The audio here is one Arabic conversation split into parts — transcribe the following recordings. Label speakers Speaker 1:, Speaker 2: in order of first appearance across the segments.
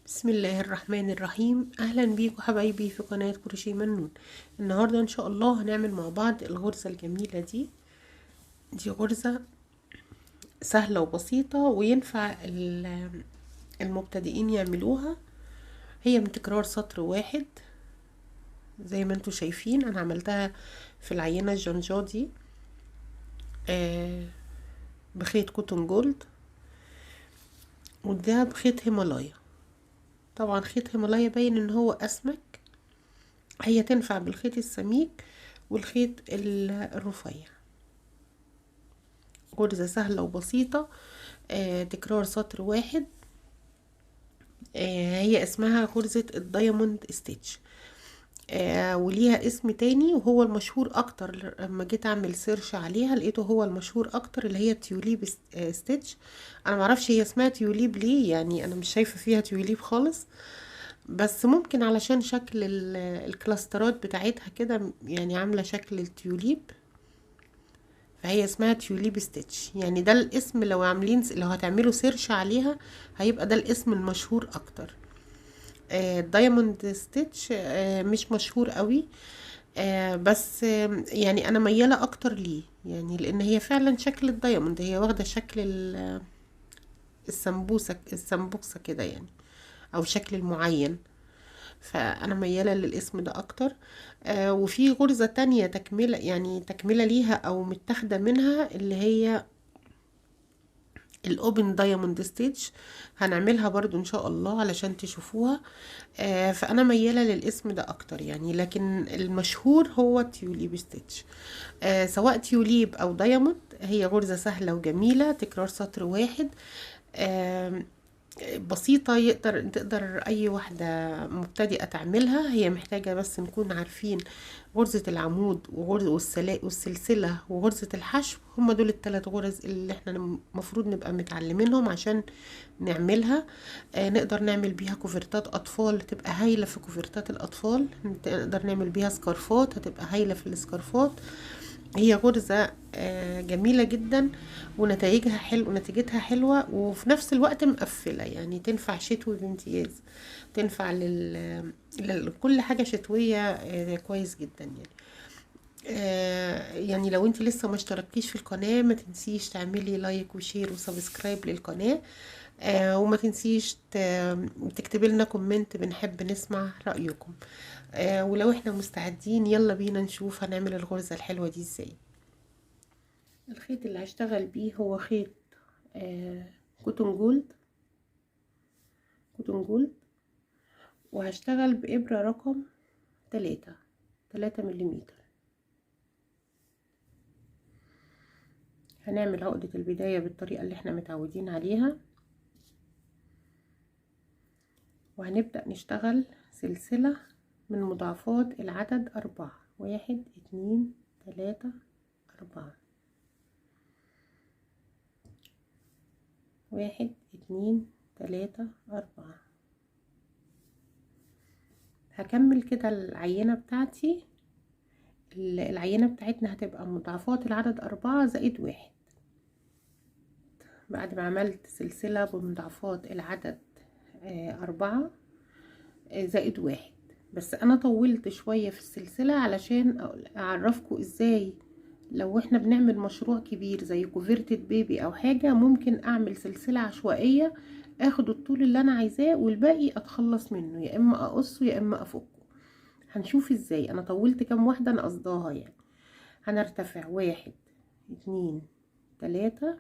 Speaker 1: بسم الله الرحمن الرحيم. اهلا بيكم حبايبي في قناة كروشيه منون. النهاردة ان شاء الله هنعمل مع بعض الغرزة الجميلة دي غرزة سهلة وبسيطة وينفع المبتدئين يعملوها. هي من تكرار سطر واحد زي ما انتوا شايفين. انا عملتها في العينة الجنجا دي بخيط كوتون جولد، وده بخيط هيمالايا. طبعا خيط هيمالايا باين ان هو اسمك. هي تنفع بالخيط السميك والخيط الرفيع. غرزة سهلة وبسيطة، تكرار سطر واحد. هي اسمها غرزة الدايموند ستيتش، وليها اسم تاني وهو المشهور اكتر. لما جيت اعمل سيرش عليها لقيته هو المشهور اكتر، اللي هي تيوليب ستيتش. انا معرفش هي اسمها تيوليب ليه، يعني انا مش شايفة فيها تيوليب خالص، بس ممكن علشان شكل الكلاسترات بتاعتها كده، يعني عاملة شكل التيوليب، فهي اسمها تيوليب ستيتش. يعني ده الاسم، لو هتعملوا سيرش عليها هيبقى ده الاسم المشهور اكتر. الدايموند ستيتش مش مشهور قوي، بس يعني انا ميالة اكتر ليه، يعني لان هي فعلا شكل الدايموند، هي واخدة شكل السمبوسة كده يعني، او شكل المعين. فانا ميالة للاسم ده اكتر. وفي غرزة تانية تكملة، يعني تكملة ليها او متاخدة منها، اللي هي الاوبن دايموند ستيتش. هنعملها برضو ان شاء الله علشان تشوفوها. فانا ميالة للاسم ده اكتر يعني، لكن المشهور هو تيوليب ستيتش. سواء تيوليب او دايموند، هي غرزة سهلة وجميلة، تكرار سطر واحد. بسيطة، تقدر أي واحدة مبتدئة تعملها. هي محتاجة بس نكون عارفين غرزة العمود والسلسلة وغرزة الحشو. هما دول الثلاث غرز اللي احنا المفروض نبقى متعلمينهم عشان نعملها. نقدر نعمل بيها كوفرتات أطفال، تبقى هايلة في كوفرتات الأطفال. نقدر نعمل بيها سكارفات، هتبقى هايلة في السكارفات. هي غرزة جميلة جدا، ونتيجتها حلوة، وفي نفس الوقت مقفلة، يعني تنفع شتوي بامتياز. تنفع لكل حاجة شتوية كويس جدا يعني. يعني لو انت لسه ما اشتركتيش في القناة، ما تنسيش تعملي لايك وشير وسبسكرايب للقناة. وما تنسيش تكتبي لنا كومنت، بنحب نسمع رأيكم. ولو احنا مستعدين يلا بينا نشوف هنعمل الغرزة الحلوة دي ازاي. الخيط اللي هشتغل بيه هو خيط آه كوتون جولد. كوتون جولد، وهشتغل بإبرة رقم 3 مليمتر. هنعمل عقدة البداية بالطريقة اللي احنا متعودين عليها، وهنبدأ نشتغل سلسلة من مضاعفات العدد 4. 1 2 3 4. 1 2 3 4. هكمل كده العينة بتاعتي. العينة بتاعتنا هتبقى مضاعفات العدد 4 زائد 1. بعد ما عملت سلسلة بمضاعفات العدد 4 زائد 1. بس انا طولت شوية في السلسلة علشان اعرفكم ازاي لو احنا بنعمل مشروع كبير زي كوفرتة بيبي او حاجة، ممكن اعمل سلسلة عشوائية، اخد الطول اللي انا عايزاه والباقي اتخلص منه، يا اما اقصه يا اما افكه. هنشوف ازاي. انا طولت كام واحدة انا قصداها يعني. هنرتفع 1 2 3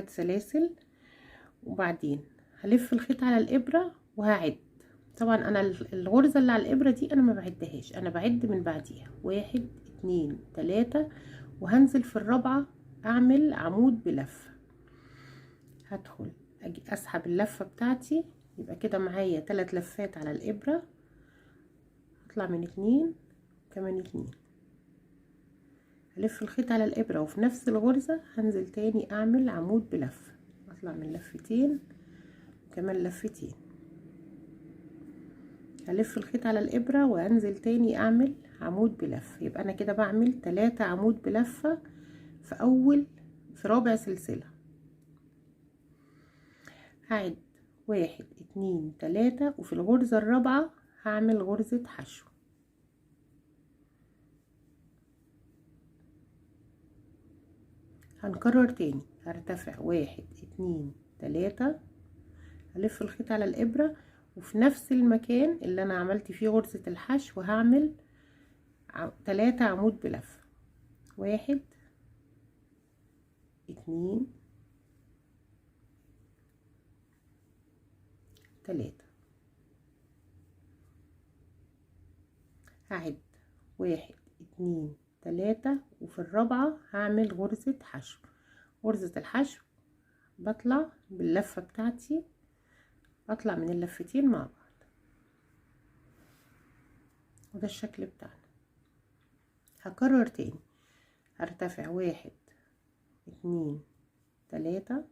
Speaker 1: سلاسل، وبعدين هلف الخيط على الابرة وهعد. طبعا انا الغرزة اللي على الابرة دي انا ما بعدهاش، انا بعد من بعديها 1 2 3، وهنزل في الرابعة اعمل عمود بلفة. هدخل اجي اسحب اللفة بتاعتي، يبقى كده معايا 3 لفات على الابرة. هطلع من 2 كمان 2، هلف الخيط على الابرة وفي نفس الغرزة هنزل تاني اعمل عمود بلفة. اطلع من لفتين وكمان لفتين، هلف الخيط على الابرة وانزل تاني اعمل عمود بلفة. يبقى انا كده بعمل 3 عمود بلفة في رابع سلسلة. هعد 1 2 3 وفي الغرزة الرابعة هعمل غرزة حشو. هنكرر تاني، هرتفع 1 2 3، هلف الخيط على الإبرة وفي نفس المكان اللي أنا عملت فيه غرزة الحشو هعمل 3 عمود بلفة. 1 2 3. هعد 1 2 3 وفي الرابعة هعمل غرزة حشو. غرزة الحشو بطلع باللفة بتاعتي، اطلع من اللفتين مع بعض، وده الشكل بتاعنا. هكرر تاني، هرتفع 1 2 3،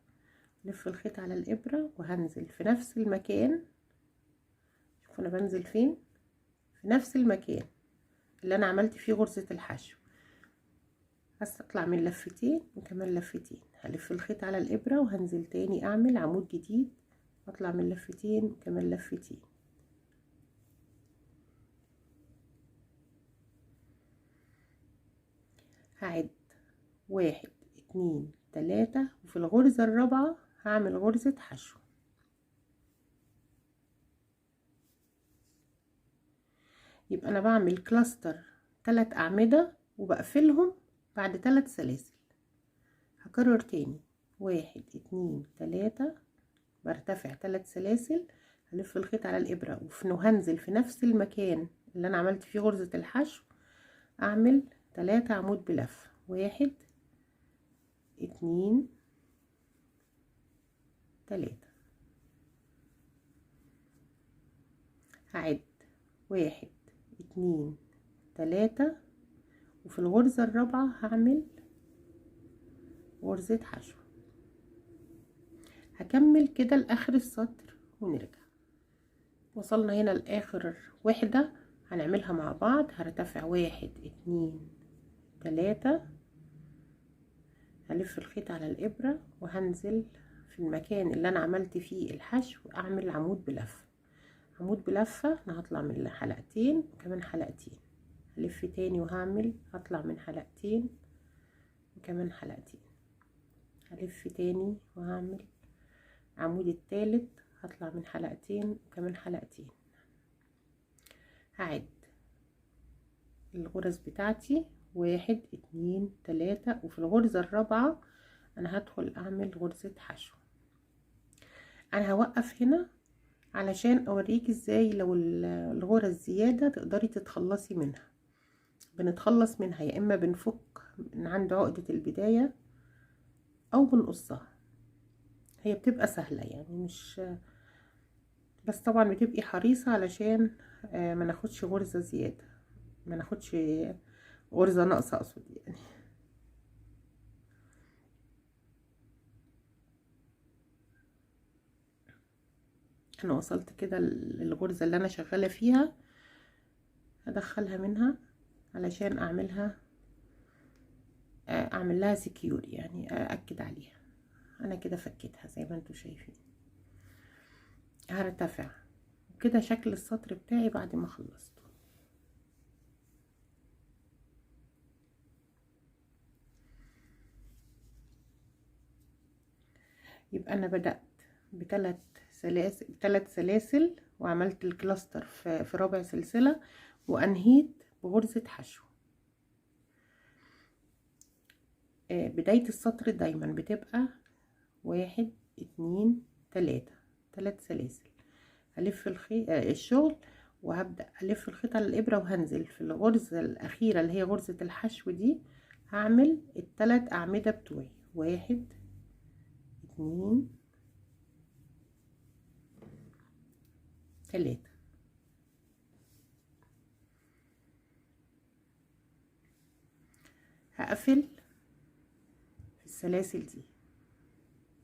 Speaker 1: لف الخيط على الإبرة وهنزل في نفس المكان. شوفوا انا بنزل فين، في نفس المكان اللي انا عملت فيه غرزة الحشو. هطلع من لفتين وكمان لفتين، هلف الخيط على الإبرة وهنزل تاني اعمل عمود جديد، اطلع من لفتين وكمان لفتين. هعد 1 2 3 وفي الغرزة الرابعة هعمل غرزة حشو. يبقى انا بعمل كلاستر 3 اعمدة وبقفلهم بعد 3 سلاسل. هكرر تاني، 1 2 3، برتفع 3 سلاسل، هلف الخيط على الإبرة وهنزل في نفس المكان اللي انا عملت فيه غرزة الحشو، اعمل 3 عمود بلفة. 1 2 3. هعد 1 2 3 وفي الغرزة الرابعة هعمل غرزة حشو. هكمل كده لاخر السطر ونرجع. وصلنا هنا لاخر وحدة هنعملها مع بعض. هرتفع 1 2 3، هلف الخيط على الإبرة وهنزل في المكان اللي انا عملت فيه الحشو، اعمل عمود بلفة. عمود بلفة انا هطلع من حلقتين وكمان حلقتين، هلف تاني وهعمل، هطلع من حلقتين وكمان حلقتين، هلف تاني وهعمل عمود التالت، هطلع من حلقتين وكمان حلقتين. هعد الغرز بتاعتي 1 2 3 وفي الغرزة الرابعة انا هدخل اعمل غرزة حشو. انا هوقف هنا علشان اوريك ازاي لو الغرز زيادة تقدري تتخلصي منها. بنتخلص منها يا اما بنفك من عند عقدة البداية او بنقصها. هي بتبقى سهلة يعني، مش بس طبعا بتبقي حريصة علشان ما ناخدش غرزة زيادة، ما ناخدش غرزة ناقصة اقصد يعني. انا وصلت كده للغرزة اللي انا شغالة فيها، هدخلها منها علشان اعمل لها سكيور يعني، ااكد عليها. انا كده فكيتها زي ما انتوا شايفين. هرتفع كده شكل السطر بتاعي بعد ما خلصت. يبقى انا بدأت بثلاث سلاسل وعملت الكلاستر في ربع سلسلة وانهيت بغرزة حشو. بداية السطر دايما بتبقى 1 2 3، 3 سلاسل. هلف الشغل وهبدأ ألف الخيط على الإبرة وهنزل في الغرزة الأخيرة اللي هي غرزة الحشو دي، هعمل ال3 أعمدة بتوعي. 1 2 3. هقفل في السلاسل دي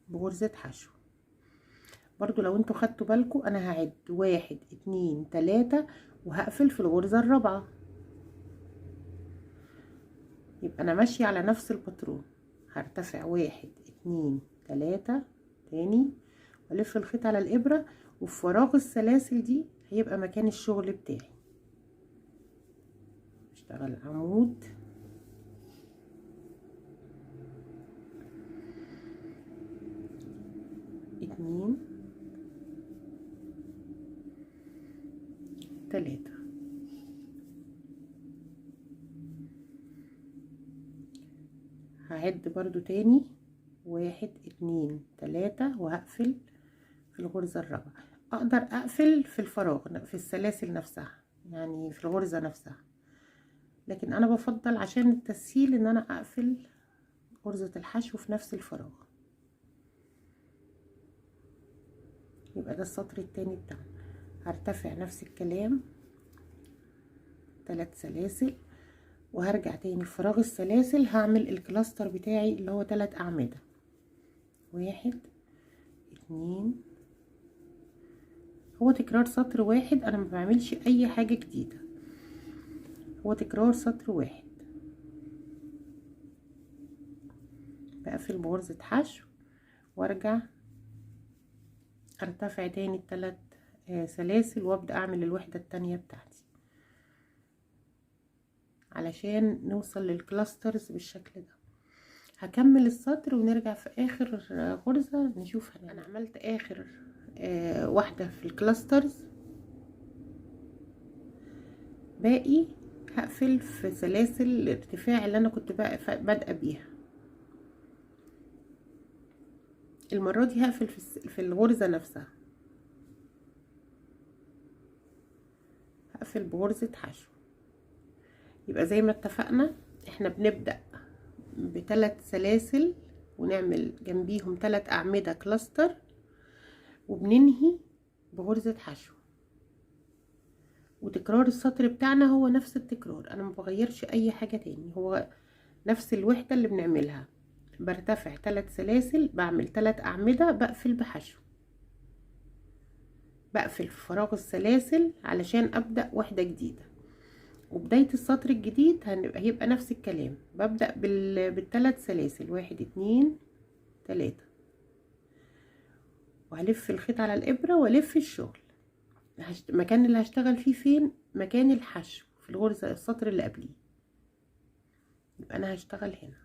Speaker 1: بغرزة حشو. برضو لو انتوا خدتوا بالكم انا هعد 1 2 3 وهقفل في الغرزة الرابعة، يبقى انا ماشية على نفس الباترون. هرتفع 1 2 3 تاني والف الخيط على الابرة، وفي فراغ السلاسل دي هيبقى مكان الشغل بتاعي. اشتغل عمود، اتنين، تلاتة، هعد برضو تاني، واحد اتنين تلاتة، وهقفل في الغرزة الرابعة. اقدر اقفل في الفراغ في السلاسل نفسها، يعني في الغرزة نفسها، لكن انا بفضل عشان التسهيل ان انا اقفل غرزة الحشو في نفس الفراغ. يبقى ده السطر التاني بتاعنا. هرتفع نفس الكلام 3 سلاسل، وهرجع تاني في فراغ السلاسل هعمل الكلاستر بتاعي اللي هو 3 اعمدة، 1 2. هو تكرار سطر واحد، انا ما بعملش اي حاجة جديدة، هو تكرار سطر واحد. بقفل بغرزة حشو وارجع ارتفع تاني 3 سلاسل، وابدأ اعمل الوحدة التانية بتاعتي علشان نوصل للكلاسترز بالشكل ده. هكمل السطر ونرجع في اخر غرزة نشوف. انا عملت اخر واحدة في الكلاسترز، باقي هقفل في سلاسل الارتفاع اللي انا كنت بادئه بيها. المرة دي هقفل في الغرزة نفسها، هقفل بغرزة حشو. يبقى زي ما اتفقنا احنا بنبدأ ب3 سلاسل ونعمل جنبيهم 3 أعمدة كلاستر، وبننهي بغرزة حشو. وتكرار السطر بتاعنا هو نفس التكرار، انا ما بغيرش اي حاجة تاني، هو نفس الوحدة اللي بنعملها. برتفع 3 سلاسل، بعمل 3 أعمدة، بقفل بحشو، بقفل في فراغ السلاسل علشان ابدأ وحدة جديدة. وبداية السطر الجديد هيبقى نفس الكلام، ببدأ بالثلاث سلاسل، 1 2 3، وهلف الخيط على الإبرة والف الشغل. المكان اللي هشتغل فيه فين؟ مكان الحشو في الغرزة السطر اللي قبليه. يبقى انا هشتغل هنا،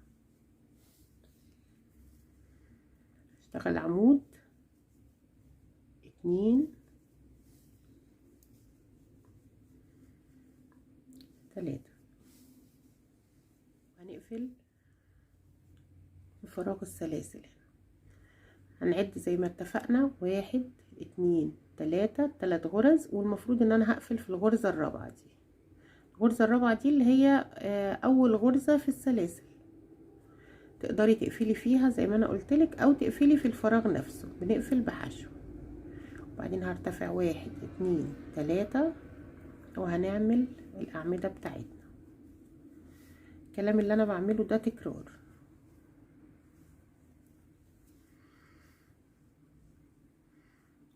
Speaker 1: هشتغل عمود 2 3، هنقفل بفراغ السلاسل. هنعد زي ما اتفقنا، 1 2 3، 3 غرز، والمفروض ان انا هقفل في الغرزة الرابعة دي. الغرزة الرابعة دي اللي هي اول غرزة في السلاسل، تقدري تقفلي فيها زي ما انا قلتلك، او تقفلي في الفراغ نفسه. بنقفل بحشو، وبعدين هرتفع 1 2 3، وهنعمل الاعمدة بتاعتنا. الكلام اللي انا بعمله ده تكرار.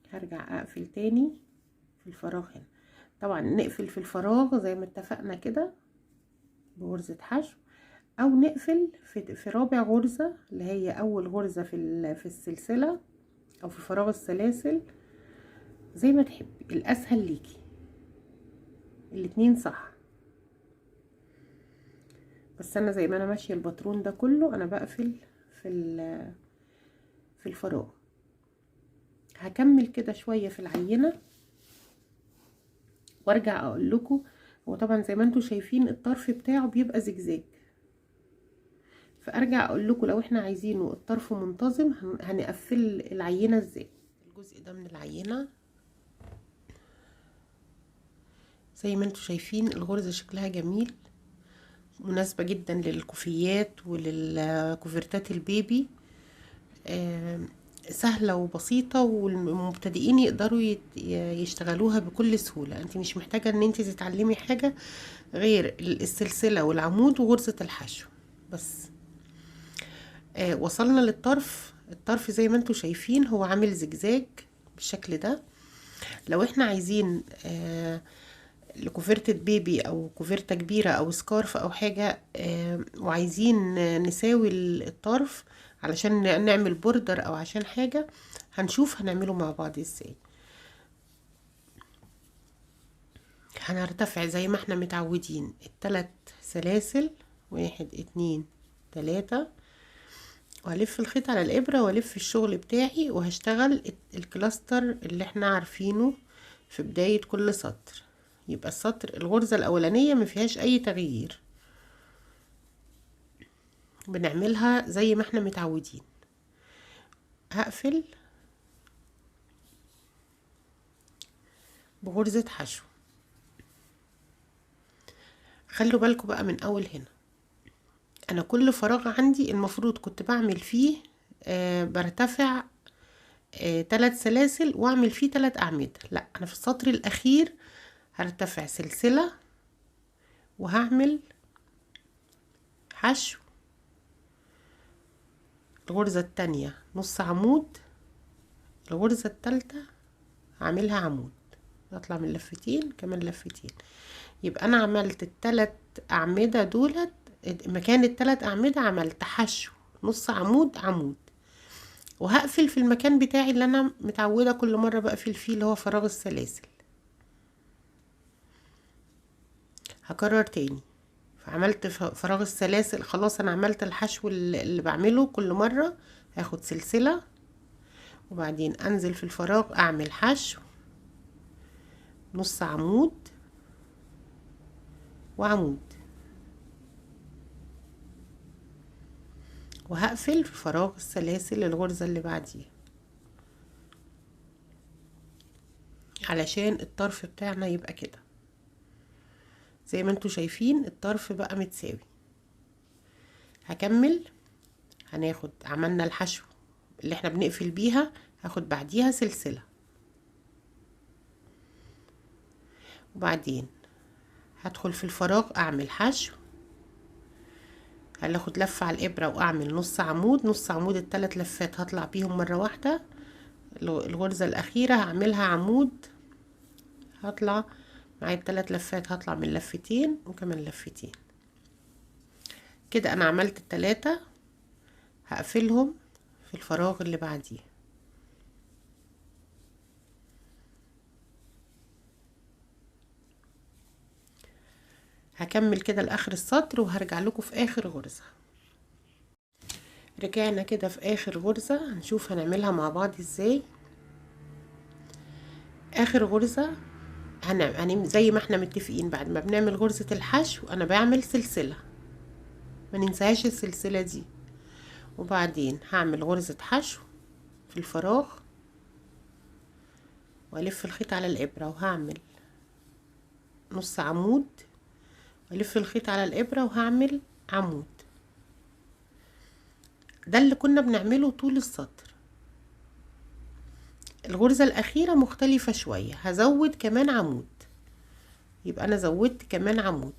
Speaker 1: هرجع اقفل تاني في الفراغ هنا. طبعا نقفل في الفراغ زي ما اتفقنا كده بغرزة حشو، او نقفل في رابع غرزة اللي هي اول غرزة في السلسلة، او في فراغ السلاسل، زي ما تحبي، الاسهل ليكي. الاتنين صح، بس انا زي ما انا ماشية الباترون ده كله انا بقفل في الفراغ. هكمل كده شوية في العينة وارجع اقول لكم. هو طبعا زي ما انتم شايفين الطرف بتاعه بيبقى زجزاج، فارجع اقول لكم لو احنا عايزينه الطرف منتظم هنقفل العينة ازاي. الجزء ده من العينة زي ما انتم شايفين الغرزة شكلها جميل، مناسبة جدا للكوفيات وللكوفرتات البيبي. سهلة وبسيطة، والمبتدئين يقدروا يشتغلوها بكل سهولة. انت مش محتاجة ان انت تتعلمي حاجة غير السلسلة والعمود وغرزة الحشو بس. وصلنا للطرف. الطرف زي ما انتم شايفين هو عامل زجزاج بالشكل ده. لو احنا عايزين لكوفرتة بيبي او كوفرتة كبيرة او سكارف او حاجة، وعايزين نساوي الطرف، علشان نعمل بوردر او عشان حاجة، هنشوف هنعمله مع بعض ازاي. هنرتفع زي ما احنا متعودين التلات سلاسل، 1 2 3، وهلف الخيط على الابرة والف الشغل بتاعي، وهشتغل الكلاستر اللي احنا عارفينه في بداية كل سطر. يبقى الغرزة الاولانية ما فيهاش اي تغيير، بنعملها زي ما احنا متعودين. هقفل بغرزة حشو. خلوا بالكم بقى من اول هنا، انا كل فراغ عندي المفروض كنت بعمل فيه برتفع 3 سلاسل واعمل فيه 3 اعمدة. لا، انا في السطر الاخير هرتفع سلسلة وهعمل حشو، الغرزة التانية نص عمود، الغرزة التالتة هعملها عمود، اطلع من لفتين كمان لفتين. يبقى انا عملت ال3 اعمدة دولت، مكان ال3 اعمدة عملت حشو نص عمود عمود، وهقفل في المكان بتاعي اللي انا متعودة كل مرة بقفل فيه اللي هو فراغ السلاسل. هكرر تاني، فعملت فراغ السلاسل، خلاص انا عملت الحشو اللي بعمله كل مرة. هاخد سلسلة وبعدين انزل في الفراغ اعمل حشو نص عمود وعمود، وهقفل في فراغ السلاسل الغرزة اللي بعديها علشان الطرف بتاعنا يبقى كده زي ما انتوا شايفين، الطرف بقى متساوي. هكمل، هناخد عملنا الحشو اللي احنا بنقفل بيها، هاخد بعديها سلسلة، وبعدين هدخل في الفراغ اعمل حشو، هاخد لفة على الابرة واعمل نص عمود. نص عمود ال3 لفات هطلع بيهم مرة واحدة، الغرزة الاخيرة هعملها عمود، هطلع معايا ال3 لفات، هطلع من لفتين وكمان لفتين. كده انا عملت ال3، هقفلهم في الفراغ اللي بعديه. هكمل كده لاخر السطر وهرجع لكم في اخر غرزة. رجعنا كده في اخر غرزة، هنشوف هنعملها مع بعض ازاي. اخر غرزة زي ما احنا متفقين، بعد ما بنعمل غرزة الحشو انا بعمل سلسلة، ما ننساش السلسلة دي، وبعدين هعمل غرزة حشو في الفراغ والف الخيط على الابرة وهعمل نص عمود، والف الخيط على الابرة وهعمل عمود. ده اللي كنا بنعمله طول السطر. الغرزة الاخيرة مختلفة شوية، هزود كمان عمود، يبقى انا زودت كمان عمود.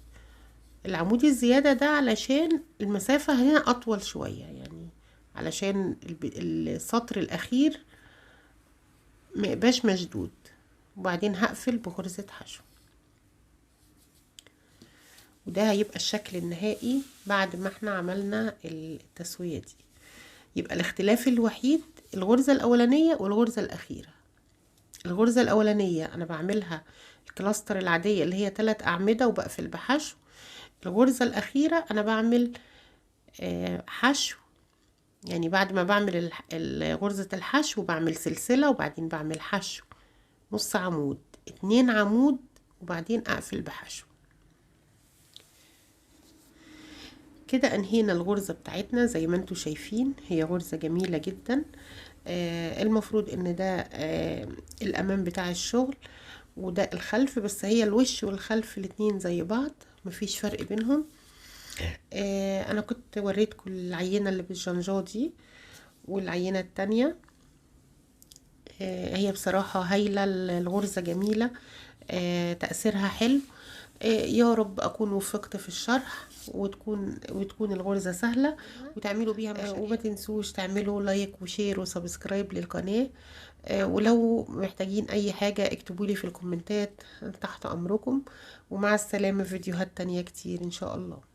Speaker 1: العمود الزيادة ده علشان المسافة هنا اطول شوية، يعني علشان السطر الاخير ما يبقاش مشدود. وبعدين هقفل بغرزة حشو، وده هيبقى الشكل النهائي بعد ما احنا عملنا التسوية دي. يبقى الاختلاف الوحيد الغرزة الاولانية والغرزة الاخيرة. الغرزة الاولانية انا بعملها الكلاستر العادية اللي هي 3 اعمدة وبقفل بحشو. الغرزة الاخيرة انا بعمل حشو، يعني بعد ما بعمل غرزة الحشو بعمل سلسلة، وبعدين بعمل حشو نص عمود 2 عمود، وبعدين اقفل بحشو. كده انهينا الغرزة بتاعتنا. زي ما انتوا شايفين هي غرزة جميلة جدا. المفروض ان ده الامام بتاع الشغل وده الخلف، بس هي الوش والخلف الاتنين زي بعض، مفيش فرق بينهم. انا كنت وريتكم العينة اللي بالجنجاه دي والعينة التانية. هي بصراحة هايلة، الغرزة جميلة، تأثيرها حلو. يا رب أكون وفقت في الشرح وتكون الغرزة سهلة وتعملوا بيها مشاريع. وما تنسوش تعملوا لايك وشير وسبسكرايب للقناة. ولو محتاجين أي حاجة اكتبولي في الكومنتات، تحت أمركم. ومع السلامة، فيديوهات تانية كتير إن شاء الله.